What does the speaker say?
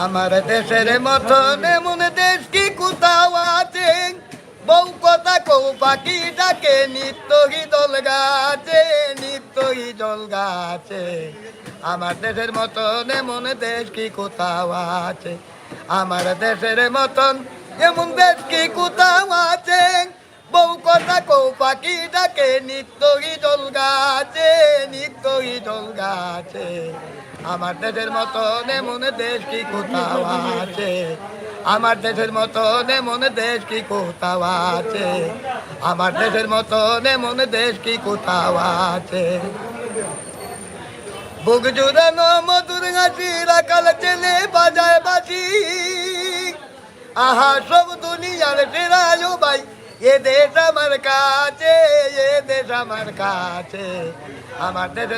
আমার দেশের মতন এমন দেশ কি কোথাও আছে, বউ কথা কৌ পাখি ডাকে নিত্যই দল গাছে, নিত্যই জল গাছে। আমার দেশের মতন এমন দেশ কি কোথাও আছে, আমার দেশের মতন এমন দেশ কি কোথাও আছে, বউ কথা কৌ পাখি ডাকে নিত্যই জল গাছে, নিত্যই জল গাছে। আমার দেশের মতন এমন দেশ কি কোথাও আছে, আমার দেশের মতন এমন দেশ কি কোথাও আছে, আমার দেশের মতন এমন দেশ কি কোথাও আছে। বুক জুড়ানো মধুর হাসি রাখাল ছেলে বাজায় বাসি, আহা সব দুনিয়ার ফেরায় ভাই, এ দেশ আমার কাছে, এ দেশ আমার কাছে। আমার দেশের